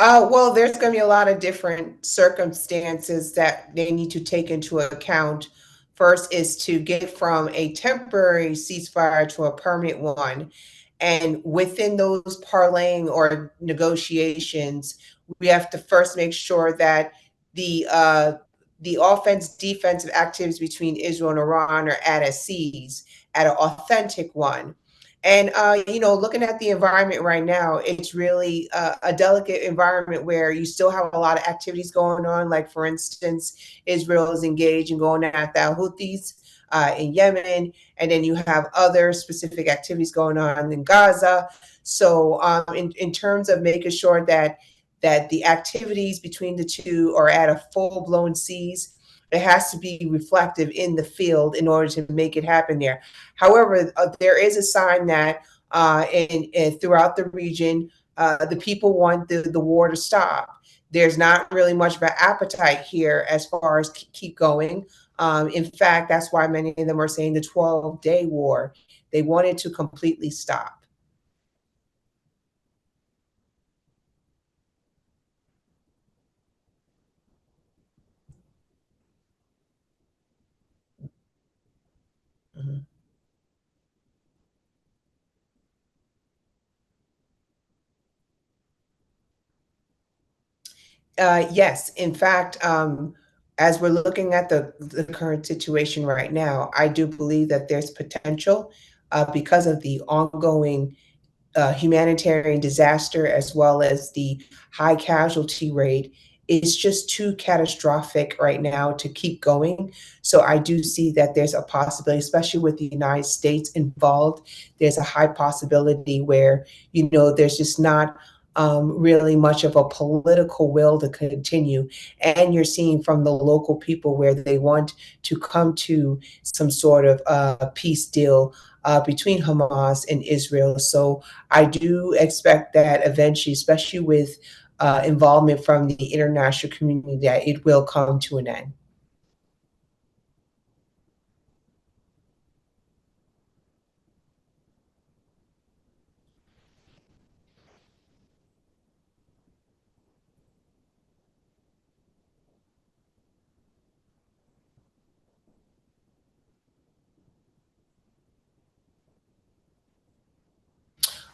Well, there's going to be a lot of different circumstances that they need to take into account. First is to get from a temporary ceasefire to a permanent one. And within those parlaying or negotiations, we have to first make sure that the uh, the offense defensive activities between Israel and Iran are at a cease, at an authentic one. And looking at the environment right now, it's really a delicate environment where you still have a lot of activities going on. Like, for instance, Israel is engaged in going at the Houthis in Yemen, and then you have other specific activities going on in Gaza. So, in terms of making sure that the activities between the two are at a full blown cease, it has to be reflective in the field in order to make it happen there. However, there is a sign that throughout the region, the people want the war to stop. There's not really much of an appetite here as far as keep going. In fact, that's why many of them are saying the 12-day war. They want it to completely stop. Mhm. Yes, in fact, as we're looking at the current situation right now, I do believe that there's potential because of the ongoing humanitarian disaster as well as the high casualty rate. Is just too catastrophic right now to keep going. So I do see that there's a possibility, especially with the United States involved, there's a high possibility where, there's just not really much of a political will to continue. And you're seeing from the local people where they want to come to some sort of peace deal between Hamas and Israel. So I do expect that eventually, especially with involvement from the international community, that it will come to an end.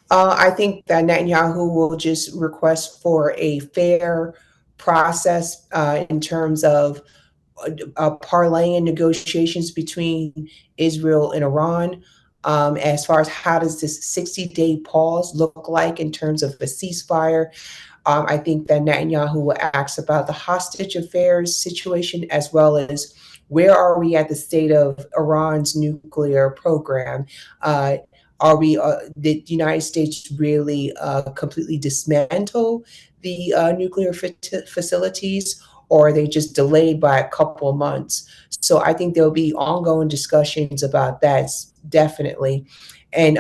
I think that Netanyahu will just request for a fair process in terms of parlaying negotiations between Israel and Iran. As far as how does this 60-day pause look like in terms of a ceasefire? I think that Netanyahu will ask about the hostage affairs situation as well as where are we at the state of Iran's nuclear program? Uh, did the United States really completely dismantle the nuclear facilities, or are they just delayed by a couple of months? So I think there'll be ongoing discussions about that, definitely. And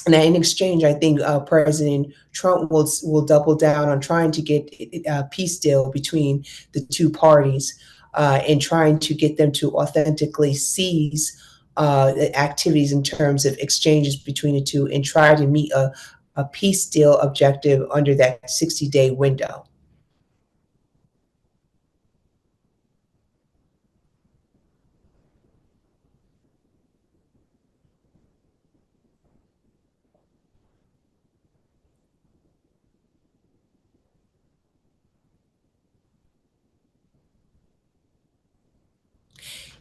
now, in exchange, I think President Trump will double down on trying to get a peace deal between the two parties and trying to get them to authentically seize the activities in terms of exchanges between the two and try to meet a peace deal objective under that 60-day window.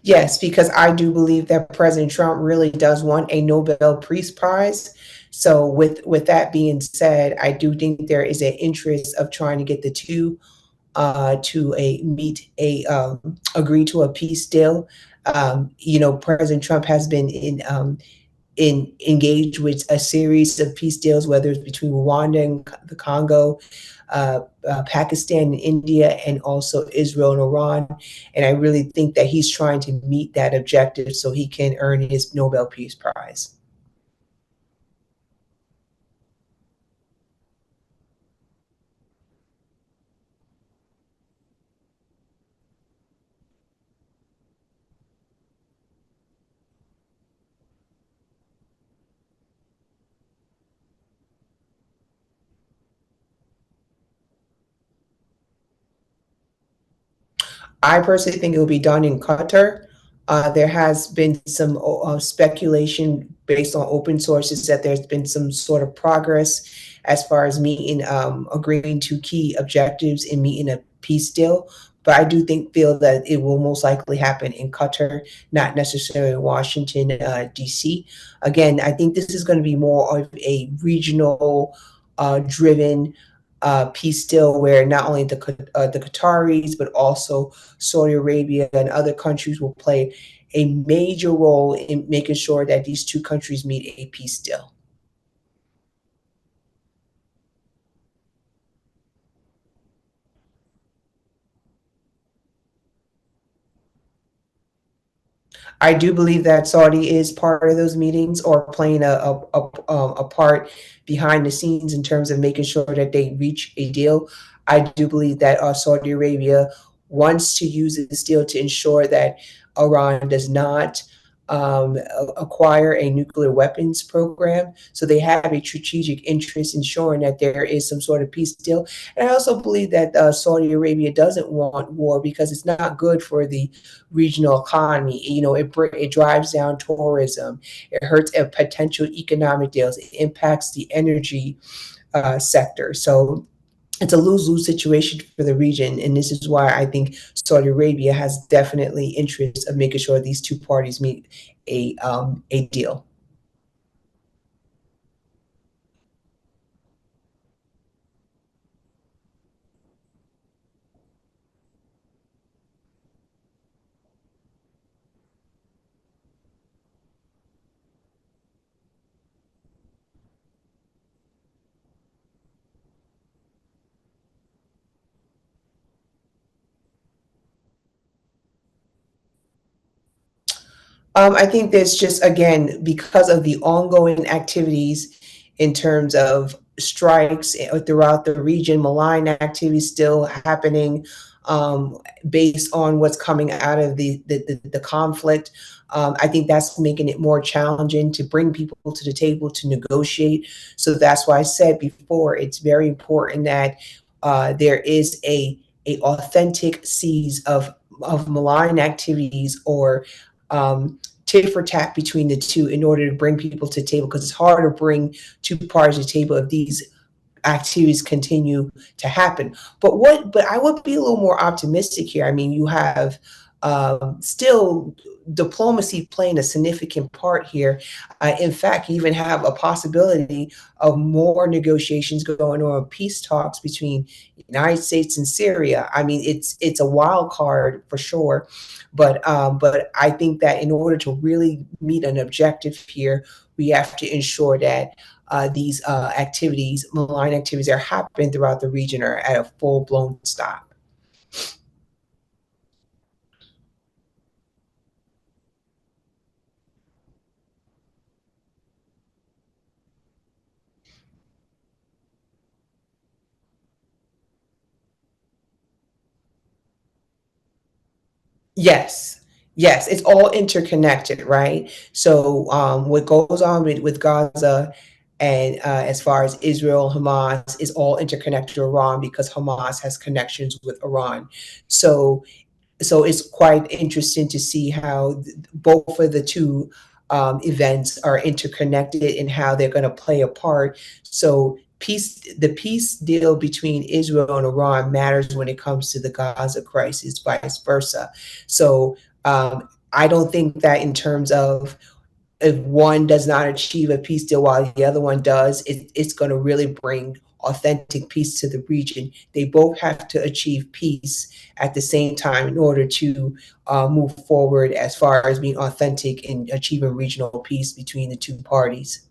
Yes, because I do believe that President Trump really does want a Nobel Peace Prize. So with that being said, I do think there is an interest of trying to get the two to a meet a agree to a peace deal. President Trump has been in engaged with a series of peace deals, whether it's between Rwanda and the Congo, Pakistan and India, and also Israel and Iran. And I really think that he's trying to meet that objective so he can earn his Nobel Peace Prize. I personally think it will be done in Qatar. There has been some speculation based on open sources that there's been some sort of progress as far as meeting, agreeing to key objectives in meeting a peace deal. But I do feel that it will most likely happen in Qatar, not necessarily in Washington, D.C. Again, I think this is going to be more of a regional driven peace deal where not only the Qataris but also Saudi Arabia and other countries will play a major role in making sure that these two countries meet a peace deal. I do believe that Saudi is part of those meetings or playing a part behind the scenes in terms of making sure that they reach a deal. I do believe that Saudi Arabia wants to use this deal to ensure that Iran does not acquire a nuclear weapons program. So they have a strategic interest in ensuring that there is some sort of peace deal. And I also believe that Saudi Arabia doesn't want war because it's not good for the regional economy. You know, it drives down tourism. It hurts potential economic deals. It impacts the energy sector. So it's a lose-lose situation for the region, and this is why I think Saudi Arabia has definitely interest of making sure these two parties meet a deal. I think there's just, again, because of the ongoing activities in terms of strikes throughout the region, malign activities still happening based on what's coming out of the conflict. I think that's making it more challenging to bring people to the table to negotiate. So that's why I said before, it's very important that there is a authentic cease of malign activities or tit for tat between the two in order to bring people to the table because it's hard to bring two parties to the table if these activities continue to happen. But I would be a little more optimistic here. I mean, you have still diplomacy playing a significant part here. In fact, you even have a possibility of more negotiations going on, peace talks between the United States and Syria. I mean, it's a wild card for sure, but I think that in order to really meet an objective here, we have to ensure that these activities, malign activities that are happening throughout the region, are at a full blown stop. Yes, yes, it's all interconnected, right? So what goes on with Gaza and as far as Israel, Hamas is all interconnected to Iran because Hamas has connections with Iran. So so it's quite interesting to see how both of the two events are interconnected and how they're going to play a part. So the peace deal between Israel and Iran matters when it comes to the Gaza crisis, vice versa. So I don't think that in terms of if one does not achieve a peace deal while the other one does, it's going to really bring authentic peace to the region. They both have to achieve peace at the same time in order to move forward as far as being authentic and achieving regional peace between the two parties.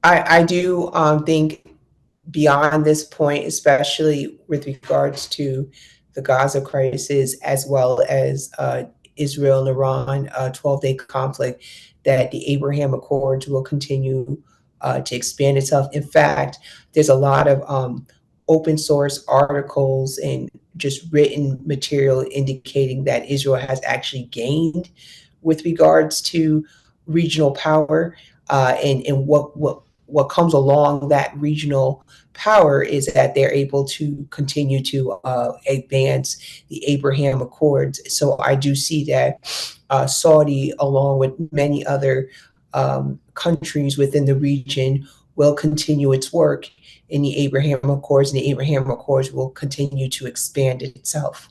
I do think beyond this point, especially with regards to the Gaza crisis, as well as Israel and Iran 12-day conflict, that the Abraham Accords will continue to expand itself. In fact, there's a lot of open source articles and just written material indicating that Israel has actually gained with regards to regional power, and what comes along that regional power is that they're able to continue to advance the Abraham Accords. So I do see that Saudi, along with many other countries within the region, will continue its work in the Abraham Accords, and the Abraham Accords will continue to expand itself.